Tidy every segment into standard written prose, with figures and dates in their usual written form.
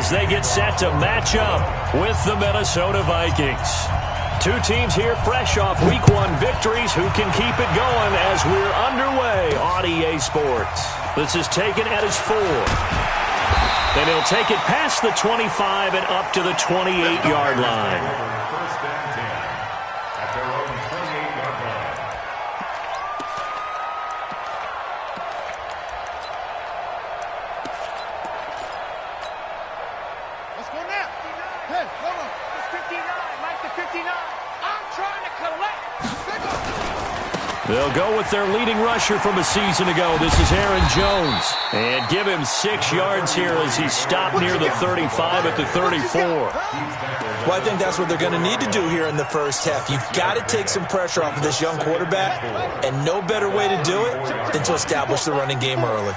as they get set to match up with the Minnesota Vikings. Two teams here fresh off Week 1 victories who can keep it going as we're underway on EA Sports. This is taken at his 4. And he'll take it past the 25 and up to the 28-yard line. They'll go with their leading rusher from a season ago. This is Aaron Jones. And give him 6 yards here as he stopped near the 35 at the 34. Well, I think that's what they're going to need to do here in the first half. You've got to take some pressure off of this young quarterback, and no better way to do it than to establish the running game early.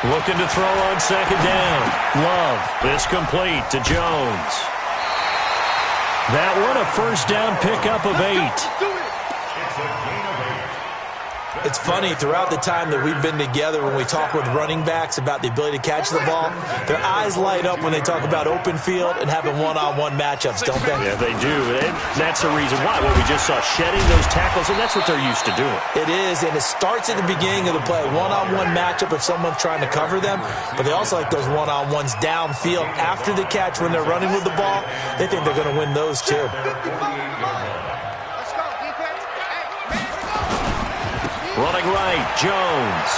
Looking to throw on second down. Love is complete to Jones. That one a first down pickup of 8. It's funny, throughout the time that we've been together, when we talk with running backs about the ability to catch the ball, their eyes light up when they talk about open field and having one-on-one matchups, don't they? Yeah, they do. And that's the reason why. Well, we just saw shedding those tackles, and that's what they're used to doing. It is, and it starts at the beginning of the play. One-on-one matchup if someone's trying to cover them, but they also like those one-on-ones downfield after the catch when they're running with the ball. They think they're going to win those, too. Running right, Jones.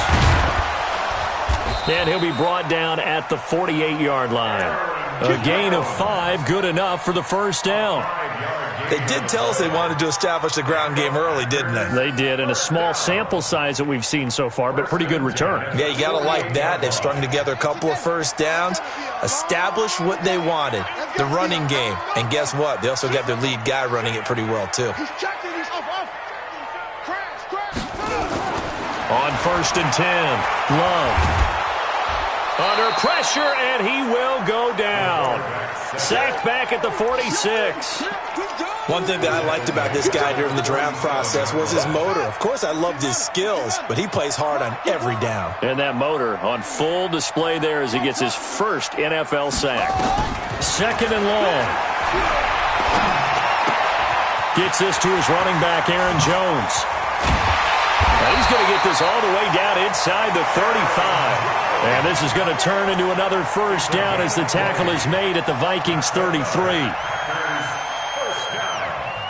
And he'll be brought down at the 48-yard line. A gain of 5, good enough for the first down. They did tell us they wanted to establish the ground game early, didn't they? They did, and a small sample size that we've seen so far, but pretty good return. Yeah, you got to like that. They've strung together a couple of first downs, established what they wanted, the running game. And guess what? They also got their lead guy running it pretty well, too. On 1st and 10, Love. Under pressure, and he will go down. Sacked back at the 46. One thing that I liked about this guy during the draft process was his motor. Of course, I loved his skills, but he plays hard on every down. And that motor on full display there as he gets his first NFL sack. 2nd and long. Gets this to his running back, Aaron Jones. Now he's going to get this all the way down inside the 35. And this is going to turn into another first down as the tackle is made at the Vikings 33.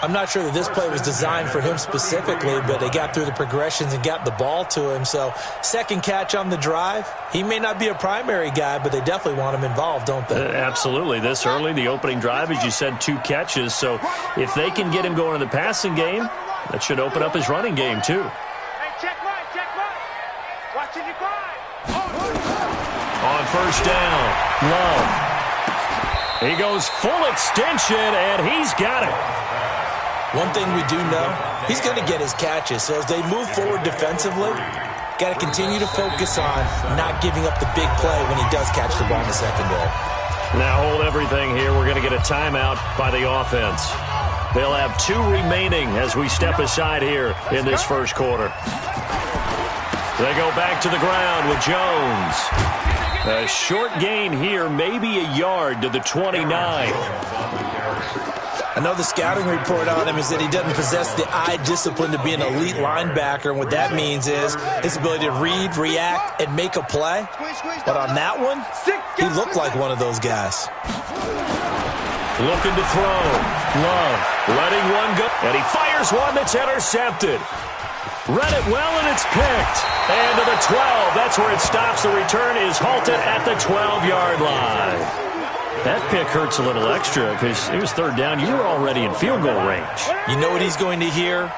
I'm not sure that this play was designed for him specifically, but they got through the progressions and got the ball to him. So, second catch on the drive. He may not be a primary guy, but they definitely want him involved, don't they? Absolutely. This early, the opening drive, as you said, 2 catches. So, if they can get him going in the passing game, that should open up his running game, too. Hey, check right. Watching you cry. On first down, Love. He goes full extension, and he's got it. One thing we do know, he's going to get his catches. So as they move forward defensively, got to continue to focus on not giving up the big play when he does catch the ball in the secondary. Now hold everything here. We're going to get a timeout by the offense. They'll have 2 remaining as we step aside here in this first quarter. They go back to the ground with Jones. A short gain here, maybe a yard to the 29. I know the scouting report on him is that he doesn't possess the eye discipline to be an elite linebacker, and what that means is his ability to read, react, and make a play. But on that one, he looked like one of those guys. Looking to throw. Love letting one go, and he fires one that's intercepted. Read it well, and it's picked. And to the 12. That's where it stops. The return is halted at the 12-yard line. That pick hurts a little extra because it was 3rd down. You were already in field goal range. You know what he's going to hear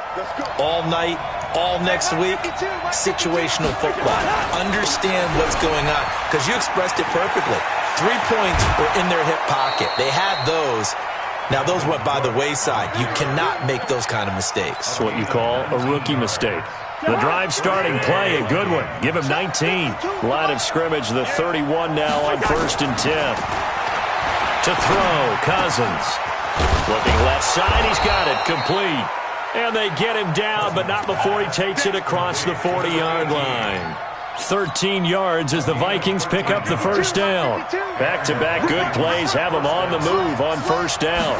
all night, all next week? Situational football. Understand what's going on because you expressed it perfectly. 3 points were in their hip pocket. They had those. Now, those went by the wayside. You cannot make those kind of mistakes. That's what you call a rookie mistake. The drive starting play, a good one. Give him 19. Line of scrimmage, the 31 now on 1st and 10. To throw, Cousins. Looking left side, he's got it. Complete. And they get him down, but not before he takes it across the 40-yard line. 13 yards as the Vikings pick up the first down. Back-to-back good plays have them on the move on first down.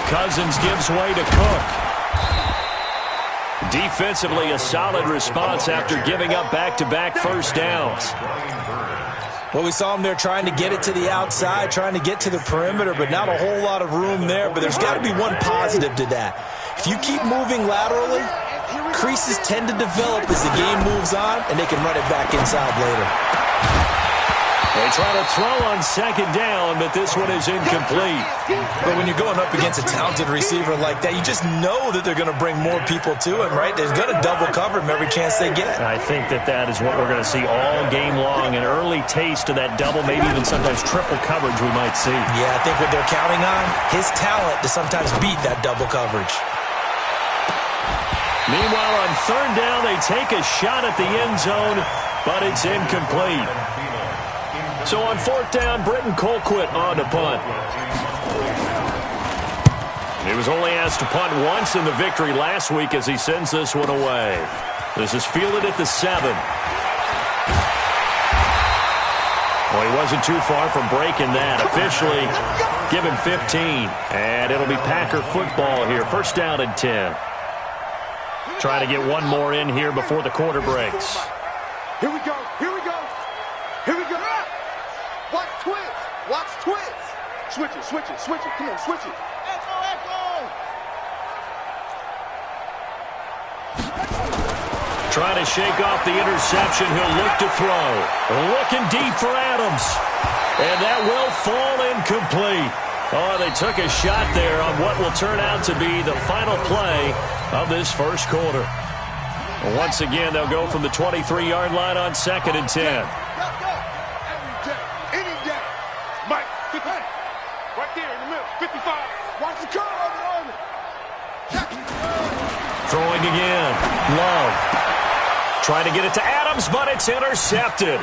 Cousins gives way to Cook. Defensively, a solid response after giving up back-to-back first downs. Well, we saw him there trying to get it to the outside, trying to get to the perimeter, but not a whole lot of room there. But there's got to be one positive to that. If you keep moving laterally, creases tend to develop as the game moves on, and they can run it back inside later. They try to throw on second down, but this one is incomplete. But when you're going up against a talented receiver like that, you just know that they're going to bring more people to him, right? They're going to double cover him every chance they get. I think that is what we're going to see all game long, an early taste of that double, maybe even sometimes triple coverage we might see. Yeah, I think what they're counting on, his talent to sometimes beat that double coverage. Meanwhile, on third down, they take a shot at the end zone, but it's incomplete. So on fourth down, Britton Colquitt on to punt. He was only asked to punt once in the victory last week as he sends this one away. This is fielded at the 7. Well, he wasn't too far from breaking that. Officially, give him 15. And it'll be Packer football here. First down and 10. Trying to get one more in here before the quarter breaks. Here we go. Here we go. Here we go. Watch twist. Watch twist. Switch it. Switch it. Switch it. Come on. Switch it. Echo. Echo. Trying to shake off the interception. He'll look to throw. Looking deep for Adams. And that will fall incomplete. Oh, they took a shot there on what will turn out to be the final play of this first quarter. Once again, they'll go from the 23-yard line on second and 10. Any day. Mike, 50. Right there in the middle. 55. Watch the curve. Throwing again. Love. Trying to get it to Adams, but it's intercepted.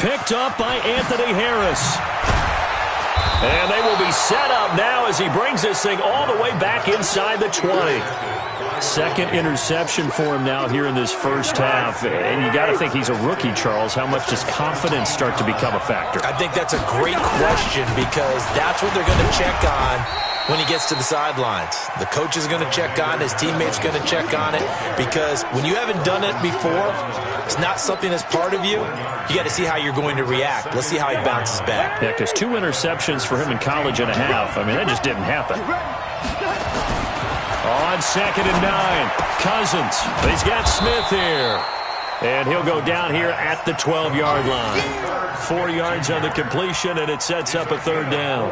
Picked up by Anthony Harris. And they will be set up now as he brings this thing all the way back inside the 20. Second interception for him now here in this first half. And you got to think he's a rookie, Charles. How much does confidence start to become a factor? I think that's a great question because that's what they're going to check on when he gets to the sidelines. The coach is going to check on it. His teammates are going to check on it because when you haven't done it before, it's not something that's part of you. You got to see how you're going to react. Let's see how he bounces back. Yeah, because 2 interceptions for him in college and a half. I mean, that just didn't happen. On second and 9, Cousins. He's got Smith here. And he'll go down here at the 12-yard line. 4 yards on the completion, and it sets up a third down.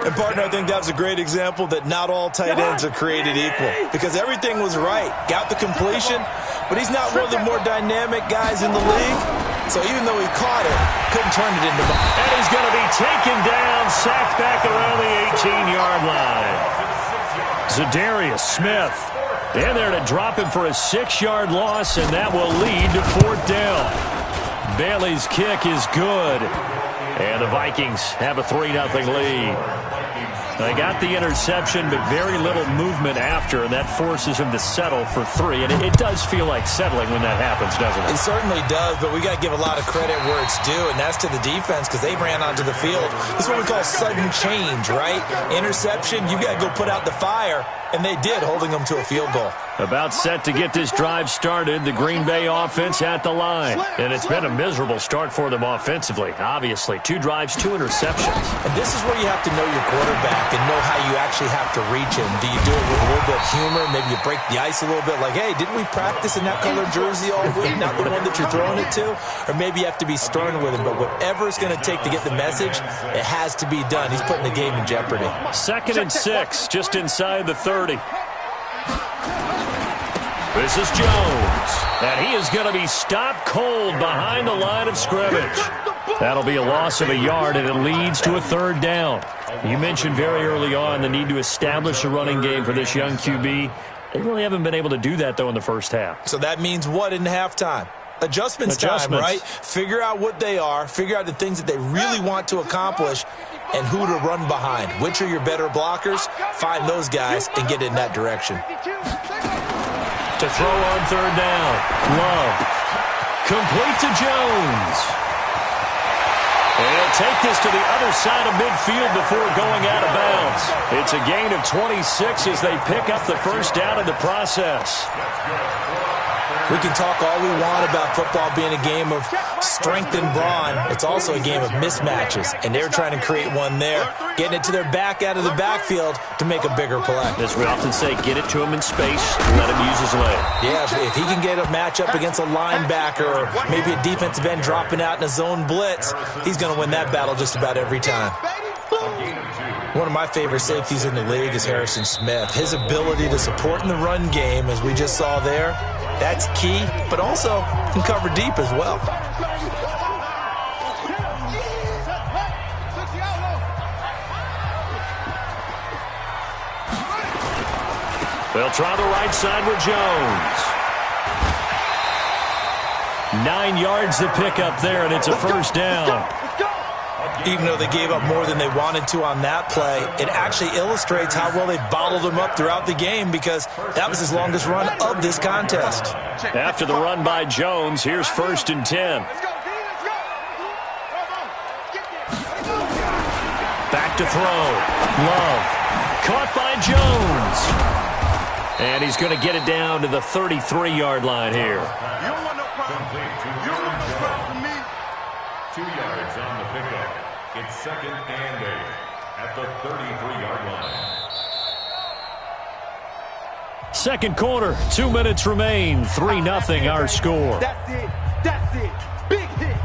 And, partner, I think that was a great example that not all tight ends are created equal because everything was right. Got the completion, but he's not one of the more dynamic guys in the league. So even though he caught it, couldn't turn it into ball. And he's going to be taken down, sacked back around the 18-yard line. Zadarius Smith in there to drop him for a 6-yard loss, and that will lead to fourth down. Bailey's kick is good. And the Vikings have a 3-0 lead. They got the interception, but very little movement after, and that forces him to settle for 3. And it does feel like settling when that happens, doesn't it? It certainly does, but we got to give a lot of credit where it's due, and that's to the defense because they ran onto the field. This is what we call sudden change, right? Interception, you got to go put out the fire, and they did, holding them to a field goal. About set to get this drive started, the Green Bay offense at the line. And it's been a miserable start for them offensively, obviously. 2 drives, 2 interceptions. And this is where you have to know your quarterback and know how you actually have to reach him. Do you do it with a little bit of humor? Maybe you break the ice a little bit like, hey, didn't we practice in that color jersey all week? Not the one that you're throwing it to? Or maybe you have to be stern with him. But whatever it's going to take to get the message, it has to be done. He's putting the game in jeopardy. Second and 6, just inside the 30. This is Jones, and he is going to be stopped cold behind the line of scrimmage. That'll be a loss of a yard, and it leads to a third down. You mentioned very early on the need to establish a running game for this young QB. They really haven't been able to do that, though, in the first half. So that means what in halftime? Adjustments time, right? Figure out what they are, figure out the things that they really want to accomplish, and who to run behind. Which are your better blockers? Find those guys and get in that direction. To throw on third down. Love. Complete to Jones. And he'll take this to the other side of midfield before going out of bounds. It's a gain of 26 as they pick up the first down in the process. We can talk all we want about football being a game of strength and brawn. It's also a game of mismatches, and they're trying to create one there, getting it to their back out of the backfield to make a bigger play. As we often say, get it to him in space, let him use his leg. Yeah, if he can get a matchup against a linebacker or maybe a defensive end dropping out in a zone blitz, he's going to win that battle just about every time. One of my favorite safeties in the league is Harrison Smith. His ability to support in the run game, as we just saw there, that's key, but also can cover deep as well. They'll try the right side with Jones. 9 yards to pick up there, and it's a first down. Even though they gave up more than they wanted to on that play, it actually illustrates how well they bottled them up throughout the game because that was his longest run of this contest. After the run by Jones, here's 1st and 10. Back to throw. Love. Caught by Jones. And he's going to get it down to the 33-yard line here. You don't want no problem. You don't want no problem from me. 2 yards on the pickup. It's 2nd and 8 at the 33-yard line. Second quarter, 2 minutes remain. 3-0 our score. That's it. That's it. Big hit.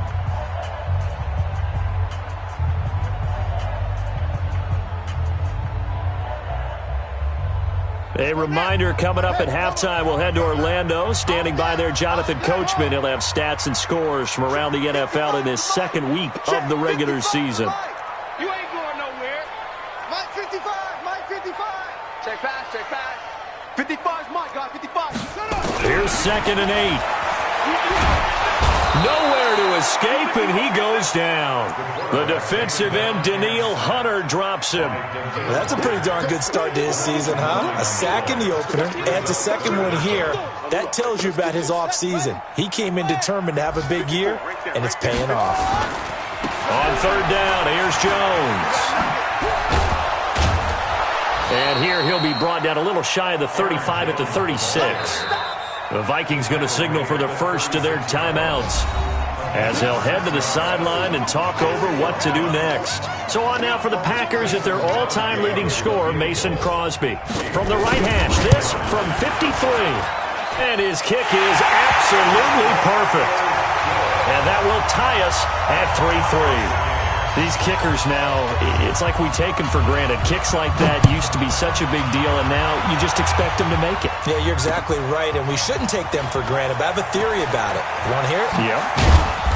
A reminder coming up at halftime. We'll head to Orlando. Standing by there, Jonathan Coachman. He'll have stats and scores from around the NFL in his second week of the regular season. You ain't going nowhere. Mike 55. Mike 55. Check pass. Check pass. 55 is Mike, guys. 55. Shut up. Here's 2nd and 8. Nowhere to escape, and he goes down. The defensive end, Daniil Hunter, drops him. Well, that's a pretty darn good start to his season, huh? A sack in the opener, adds a second one here. That tells you about his offseason. He came in determined to have a big year, and it's paying off. On third down, here's Jones. And here he'll be brought down a little shy of the 35 at the 36. The Vikings going to signal for the first of their timeouts as they'll head to the sideline and talk over what to do next. So on now for the Packers at their all-time leading scorer, Mason Crosby. From the right hash, this from 53. And his kick is absolutely perfect. And that will tie us at 3-3. These kickers now, it's like we take them for granted. Kicks like that used to be such a big deal, and now you just expect them to make it. Yeah, you're exactly right, and we shouldn't take them for granted, but I have a theory about it. You want to hear it? Yeah.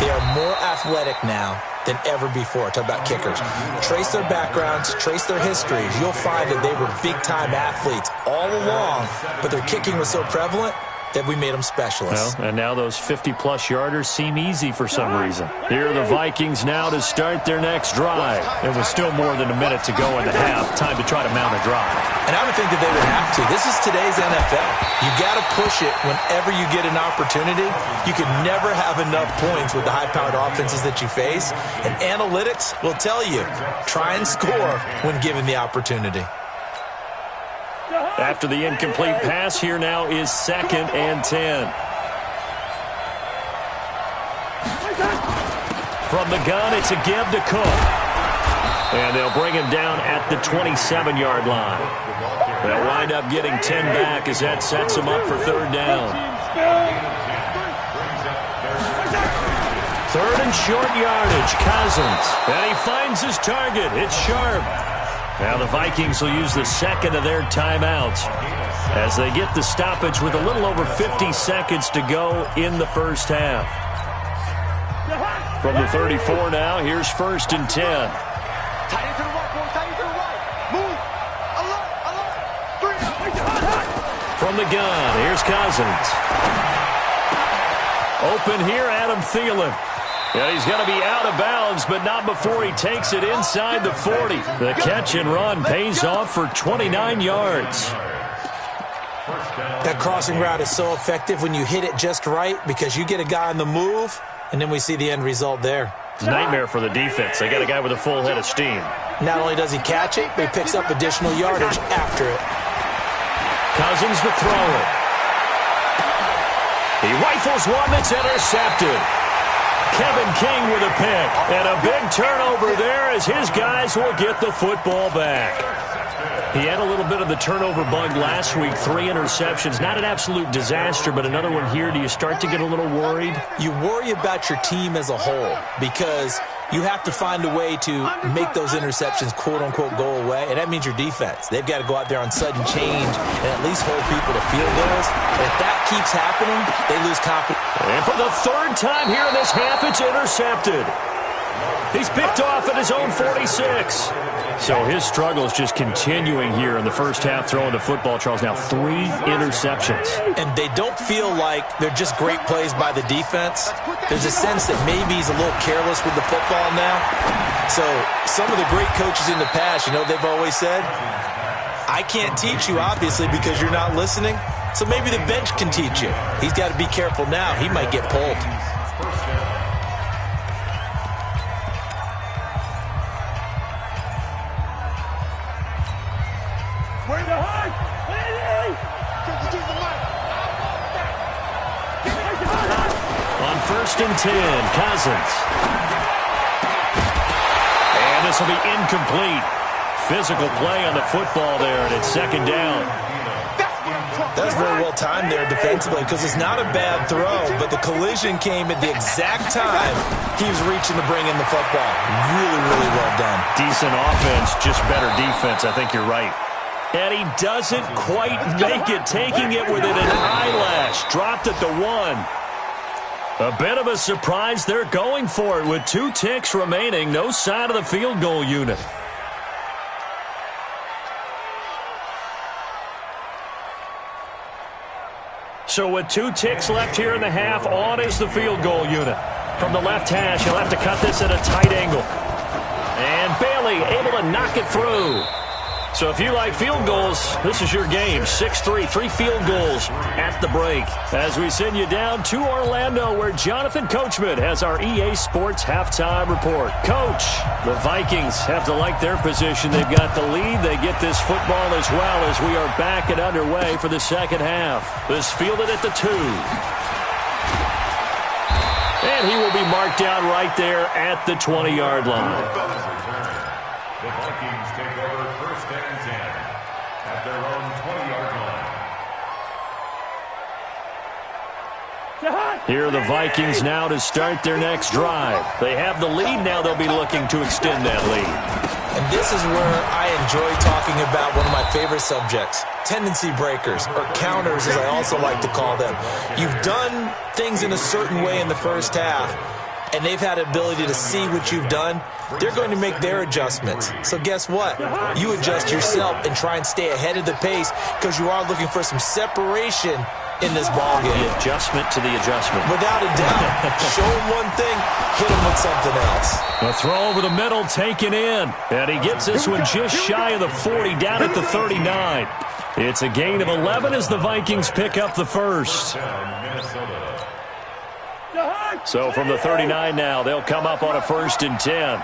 They are more athletic now than ever before. Talk about kickers. Trace their backgrounds, trace their histories. You'll find that they were big-time athletes all along, but their kicking was so prevalent that we made them specialists. Well, and now those 50-plus yarders seem easy for some reason. Here are the Vikings now to start their next drive. There was still more than a minute to go in the half. Time to try to mount a drive. And I would think that they would have to. This is today's NFL. You got to push it whenever you get an opportunity. You can never have enough points with the high-powered offenses that you face. And analytics will tell you, try and score when given the opportunity. After the incomplete pass, here now is 2nd and 10. From the gun, it's a give to Cook. And they'll bring him down at the 27-yard line. They'll wind up getting 10 back as that sets them up for third down. Third and short yardage, Cousins. And he finds his target. It's Sharp. Now the Vikings will use the second of their timeouts as they get the stoppage with a little over 50 seconds to go in the first half. From the 34 now, here's 1st and 10. Tight end to the right, boy. Tight end to the right. Move. Alert. 3. From the gun, here's Cousins. Open here, Adam Thielen. And he's going to be out of bounds, but not before he takes it inside the 40. The catch and run pays off for 29 yards. That crossing route is so effective when you hit it just right because you get a guy on the move, and then we see the end result there. It's a nightmare for the defense. They got a guy with a full head of steam. Not only does he catch it, but he picks up additional yardage after it. Cousins to throw it. He rifles one that's intercepted. Kevin King with a pick. And a big turnover there as his guys will get the football back. He had a little bit of the turnover bug last week, 3 interceptions. Not an absolute disaster, but another one here. Do you start to get a little worried? You worry about your team as a whole because you have to find a way to make those interceptions, quote-unquote, go away, and that means your defense. They've got to go out there on sudden change and at least hold people to field goals. And if that keeps happening, they lose confidence. And for the 3rd time here in this half, it's intercepted. He's picked off at his own 46. So his struggle is just continuing here in the first half throwing the football, Charles. Now 3 interceptions. And they don't feel like they're just great plays by the defense. There's a sense that maybe he's a little careless with the football now. So some of the great coaches in the past, you know, they've always said, I can't teach you, obviously, because you're not listening. So maybe the bench can teach you. He's got to be careful now. He might get pulled. On 1st and 10, Cousins. And this will be incomplete. Physical play on the football there, and it's 2nd down. That was very well timed there defensively because it's not a bad throw, but the collision came at the exact time he was reaching to bring in the football. Really, really well done. Decent offense, just better defense. I think you're right. And he doesn't quite make it, taking it within an eyelash. Dropped at the 1. A bit of a surprise. They're going for it with 2 ticks remaining. No sign of the field goal unit. So with 2 ticks left here in the half, on is the field goal unit. From the left hash, he'll have to cut this at a tight angle. And Bailey able to knock it through. So if you like field goals, this is your game. 6-3, 3 field goals at the break. As we send you down to Orlando, where Jonathan Coachman has our EA Sports halftime report. Coach, the Vikings have to like their position. They've got the lead. They get this football as well as we are back and underway for the second half. This fielded at the 2. And he will be marked down right there at the 20-yard line. The Vikings take over 1st and 10 at their own 20-yard line. Here are the Vikings now to start their next drive. They have the lead. Now they'll be looking to extend that lead. And this is where I enjoy talking about one of my favorite subjects, tendency breakers, or counters as I also like to call them. You've done things in a certain way in the first half, and they've had the ability to see what you've done. They're going to make their adjustments. So guess what? You adjust yourself and try and stay ahead of the pace because you are looking for some separation in this ball game. The adjustment to the adjustment. Without a doubt. Show him one thing, hit him with something else. A throw over the middle taken in. And he gets this one just shy of the 40, down at the 39. It's a gain of 11 as the Vikings pick up the first. So from the 39 now, they'll come up on a 1st and 10.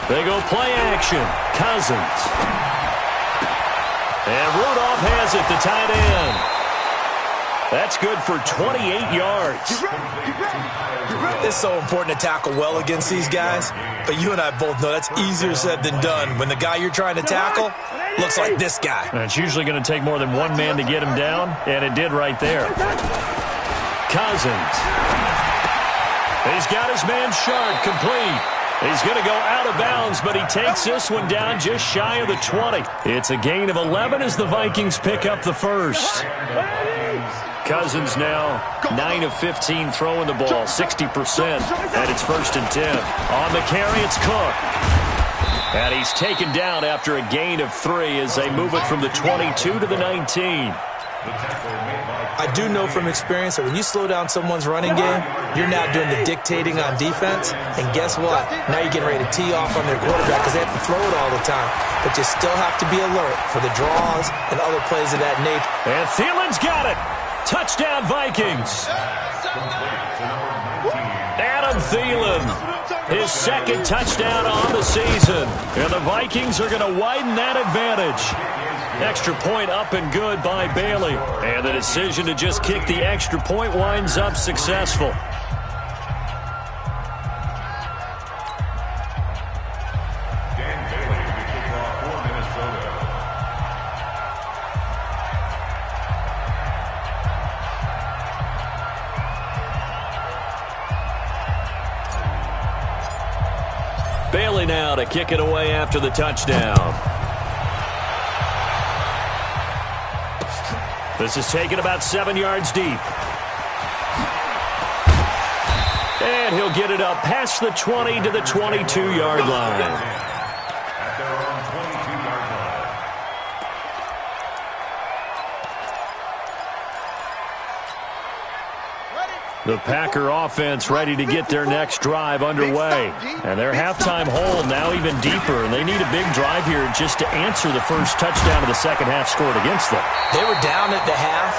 They go play action. Cousins. And Rudolph has it, the tight end. That's good for 28 yards. It's so important to tackle well against these guys, but you and I both know that's easier said than done when the guy you're trying to tackle looks like this guy. And it's usually going to take more than one man to get him down, and it did right there. Cousins. He's got his man Sharp complete. He's going to go out of bounds, but he takes this one down just shy of the 20. It's a gain of 11 as the Vikings pick up the first. Cousins now 9 of 15 throwing the ball, 60%, and it's 1st and 10. On the carry, it's Cook. And he's taken down after a gain of 3 as they move it from the 22 to the 19. I do know from experience that when you slow down someone's running game, you're now doing the dictating on defense. And guess what? Now you're getting ready to tee off on their quarterback because they have to throw it all the time. But you still have to be alert for the draws and other plays of that nature. And Thielen's got it. Touchdown, Vikings. Adam Thielen, his second touchdown on the season. And the Vikings are going to widen that advantage. Extra point up and good by Bailey. And the decision to just kick the extra point winds up successful. Bailey now to kick it away after the touchdown. This is taken about 7 yards deep. And he'll get it up past the 20 to the 22-yard line. At their own 22-yard line. The Packer offense ready to get their next drive underway. And their halftime hole now even deeper. And they need a big drive here just to answer the first touchdown of the second half scored against them. They were down at the half.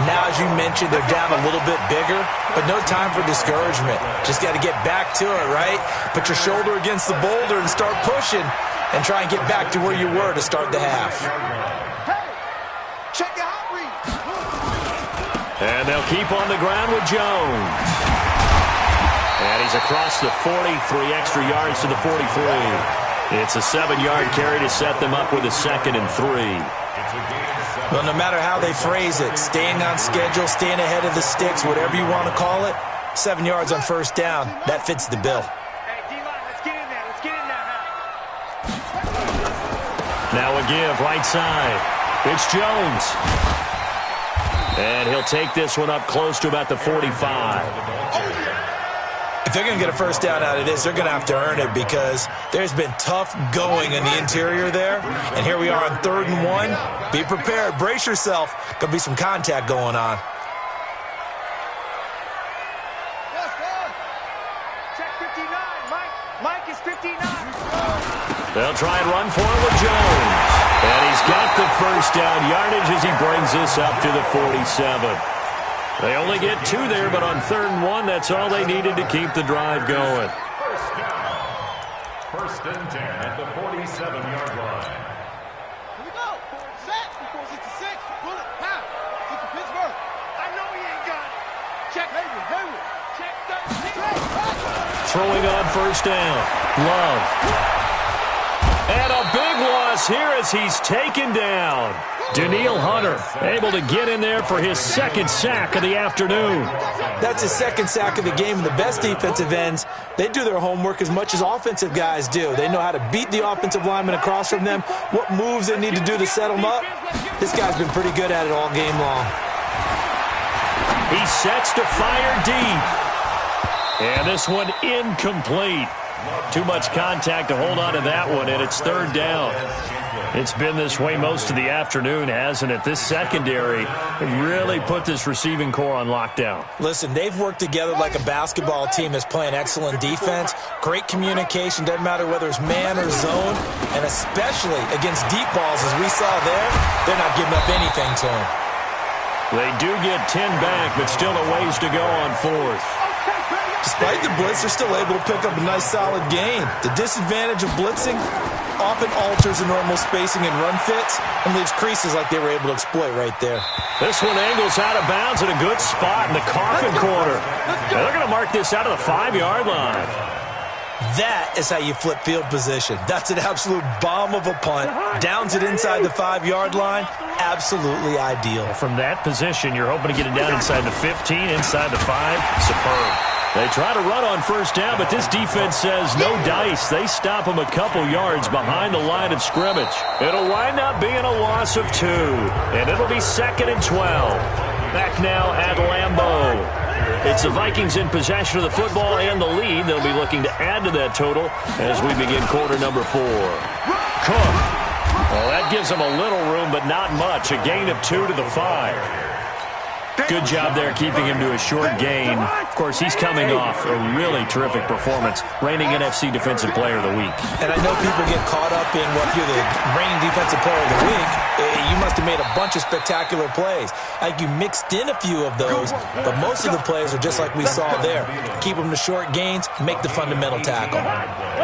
Now, as you mentioned, they're down a little bit bigger. But no time for discouragement. Just got to get back to it, right? Put your shoulder against the boulder and start pushing. And try and get back to where you were to start the half. Hey, check your hot read. And they'll keep on the ground with Jones. And he's across the 40, 3 extra yards to the 43. It's a 7-yard carry to set them up with a 2nd and 3. Well, no matter how they phrase it, staying on schedule, staying ahead of the sticks, whatever you want to call it, 7 yards on first down, that fits the bill. Hey, D-line, let's get in there. Let's get in there Now now. a give right side. It's Jones. And he'll take this one up close to about the 45. If they're going to get a first down out of this, they're going to have to earn it because there's been tough going in the interior there. And here we are on 3rd and 1. Be prepared. Brace yourself. Going to be some contact going on. Check 59. Mike is 59. They'll try and run for it with Jones. And he's got the first down yardage as he brings this up to the 47. They only get 2 there, but on 3rd and 1, that's all they needed to keep the drive going. First down. 1st and 10 at the 47-yard line. Here we go. Set. He goes into 6. Pull it. Pow. Get to Pittsburgh. I know he ain't got it. Check Hayward. Check 13. Throwing on first down. Love. And a big loss here as he's taken down. Daniil Hunter able to get in there for his 2nd sack of the afternoon. That's his 2nd sack of the game, and the best defensive ends, they do their homework as much as offensive guys do. They know how to beat the offensive lineman across from them, what moves they need to do to set them up. This guy's been pretty good at it all game long. He sets to fire deep. And this one incomplete. Too much contact to hold on to that one, and it's 3rd down. It's been this way most of the afternoon, hasn't it? This secondary really put this receiving core on lockdown. Listen, they've worked together like a basketball team that's playing excellent defense. Great communication, doesn't matter whether it's man or zone, and especially against deep balls, as we saw there, they're not giving up anything to them. They do get 10 back, but still a ways to go on 4th. Despite the blitz, they're still able to pick up a nice solid gain. The disadvantage of blitzing often alters the normal spacing and run fits and leaves creases like they were able to exploit right there. This one angles out of bounds at a good spot in the coffin corner. And they're going to mark this out of the 5-yard line. That is how you flip field position. That's an absolute bomb of a punt. Downs it inside the 5-yard line. Absolutely ideal. From that position, you're hoping to get it down inside the 15, inside the 5. Superb. They try to run on first down, but this defense says no dice. They stop them a couple yards behind the line of scrimmage. It'll wind up being a loss of 2, and it'll be 2nd and 12. Back now at Lambeau. It's the Vikings in possession of the football and the lead. They'll be looking to add to that total as we begin quarter number 4. Cook Well, that gives them a little room, but not much. A gain of 2 to the 5. Good job there keeping him to a short gain. Of course, he's coming off a really terrific performance, reigning NFC Defensive Player of the Week. And I know people get caught up in what you're the reigning Defensive Player of the Week. You must have made a bunch of spectacular plays. Like you mixed in a few of those, but most of the plays are just like we saw there. Keep them to short gains, make the fundamental tackle.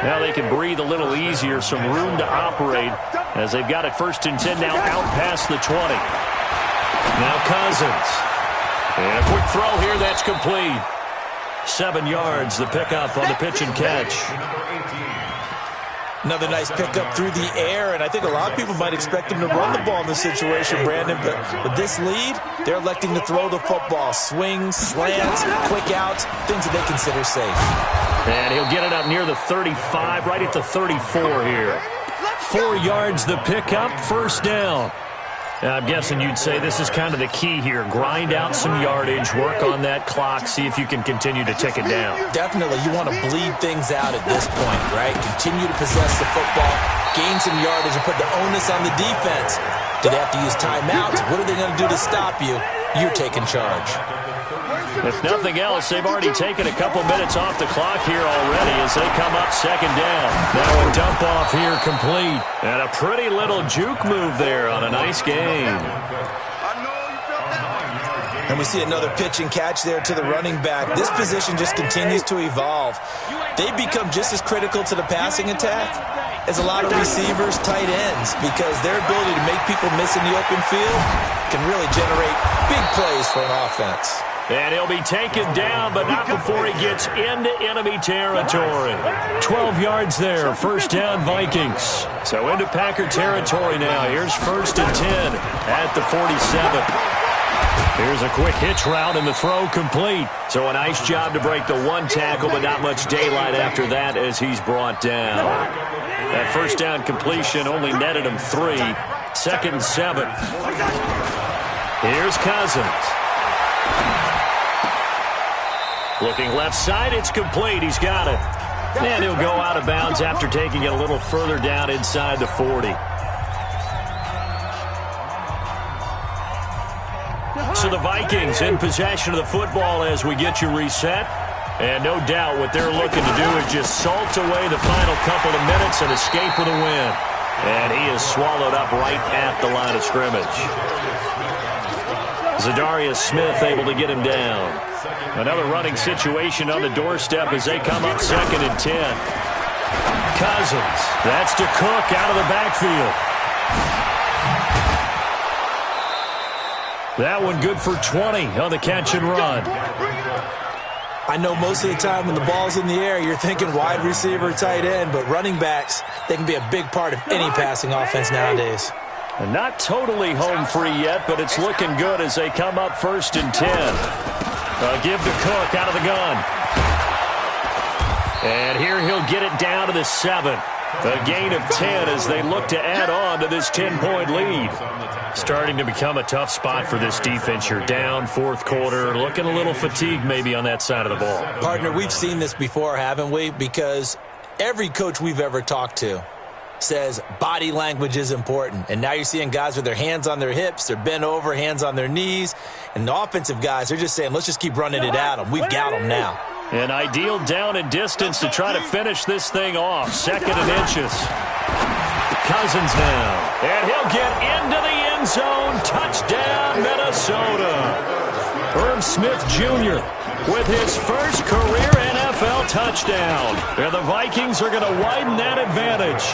Now they can breathe a little easier, some room to operate as they've got it 1st and 10 now out past the 20. Now Cousins. And a quick throw here, that's complete. 7 yards, the pickup on the pitch and catch. Another nice pickup through the air, and I think a lot of people might expect him to run the ball in this situation, Brandon, but with this lead, they're electing to throw the football. Swings, slants, quick outs, things that they consider safe. And he'll get it up near the 35, right at the 34 here. 4 yards, the pickup, 1st down. Now, I'm guessing you'd say this is kind of the key here. Grind out some yardage, work on that clock, see if you can continue to tick it down. Definitely. You want to bleed things out at this point, right? Continue to possess the football, gain some yardage, and put the onus on the defense. Do they have to use timeouts? What are they going to do to stop you? You're taking charge. If nothing else, they've already taken a couple minutes off the clock here already as they come up 2nd down. Now a dump off here complete. And a pretty little juke move there on a nice game. And we see another pitch and catch there to the running back. This position just continues to evolve. They become just as critical to the passing attack as a lot of receivers, tight ends, because their ability to make people miss in the open field can really generate big plays for an offense. And he'll be taken down, but not before he gets into enemy territory. 12 yards there, 1st down Vikings. So into Packer territory now. Here's 1st and 10 at the 47. Here's a quick hitch route and the throw complete. So a nice job to break the 1 tackle, but not much daylight after that as he's brought down. That 1st down completion only netted him 3. 2nd and 7. Here's Cousins. Looking left side, it's complete. He's got it. And he'll go out of bounds after taking it a little further down inside the 40. So the Vikings in possession of the football as we get you reset. And no doubt what they're looking to do is just salt away the final couple of minutes and escape with a win. And he is swallowed up right at the line of scrimmage. Zadarius Smith able to get him down. Another running situation on the doorstep as they come up 2nd and 10. Cousins. That's to Cook out of the backfield. That one good for 20 on the catch and run. I know most of the time when the ball's in the air, you're thinking wide receiver, tight end, but running backs, they can be a big part of any passing offense nowadays. And not totally home free yet, but it's looking good as they come up 1st and 10. Give to Cook out of the gun. And here he'll get it down to the 7. A gain of 10 as they look to add on to this 10-point lead. Starting to become a tough spot for this defense. You're down 4th quarter, looking a little fatigued maybe on that side of the ball. Partner, we've seen this before, haven't we? Because every coach we've ever talked to says body language is important. And now you're seeing guys with their hands on their hips, they're bent over, hands on their knees. And the offensive guys, they're just saying, let's just keep running it at them. We've got them now. An ideal down and distance to try to finish this thing off. 2nd and inches. Cousins now. And he'll get into the end zone. Touchdown, Minnesota. Herb Smith Jr. with his first career NFL touchdown. And the Vikings are going to widen that advantage.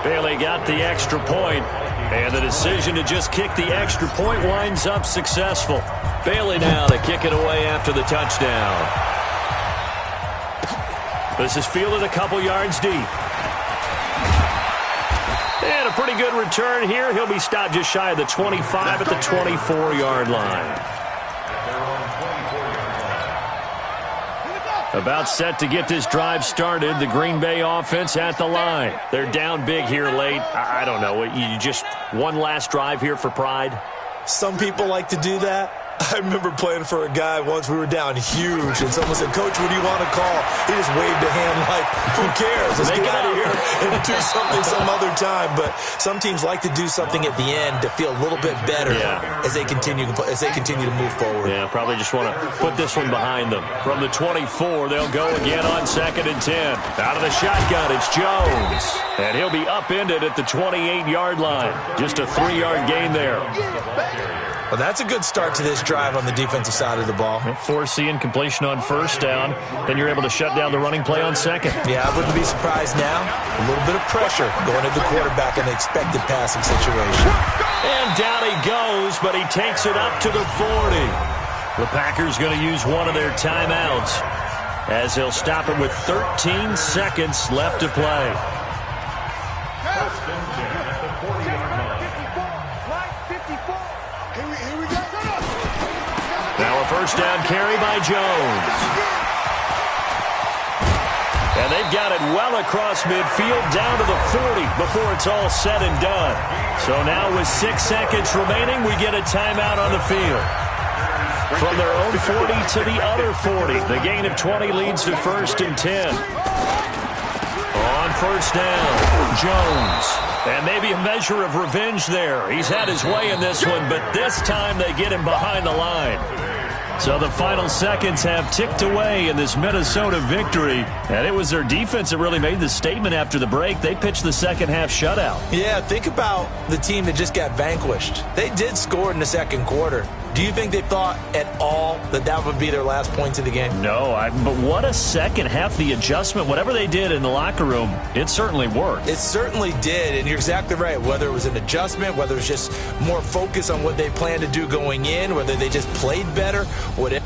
Bailey got the extra point, and the decision to just kick the extra point winds up successful. Bailey now to kick it away after the touchdown. This is fielded a couple yards deep. And a pretty good return here. He'll be stopped just shy of the 25 at the 24-yard line. About set to get this drive started. The Green Bay offense at the line. They're down big here late. I don't know. You just one last drive here for pride? Some people like to do that. I remember playing for a guy once. We were down huge, and someone said, "Coach, what do you want to call?" He just waved a hand like, "Who cares? Let's get out of here and do something some other time." But some teams like to do something at the end to feel a little bit better as they continue to move forward. Yeah, probably just want to put this one behind them. From the 24, they'll go again on 2nd and 10. Out of the shotgun, it's Jones. And he'll be upended at the 28-yard line. Just a 3-yard gain there. Well, that's a good start to this drive on the defensive side of the ball. Forcing completion on 1st down. Then you're able to shut down the running play on 2nd. Yeah, I wouldn't be surprised now. A little bit of pressure going at the quarterback in the expected passing situation. And down he goes, but he takes it up to the 40. The Packers going to use one of their timeouts as they'll stop it with 13 seconds left to play. Now a 1st down carry by Jones. And they've got it well across midfield down to the 40 before it's all said and done. So now with 6 seconds remaining, we get a timeout on the field. From their own 40 to the other 40. The gain of 20 leads to 1st and 10. On 1st down, Jones. And maybe a measure of revenge there. He's had his way in this one, but this time they get him behind the line. So the final seconds have ticked away in this Minnesota victory. And it was their defense that really made the statement after the break. They pitched the second half shutout. Yeah, think about the team that just got vanquished. They did score in the 2nd quarter. Do you think they thought at all that that would be their last points of the game? No, but what a second half. The adjustment, whatever they did in the locker room, it certainly worked. It certainly did, and you're exactly right. Whether it was an adjustment, whether it was just more focus on what they planned to do going in, whether they just played better, whatever.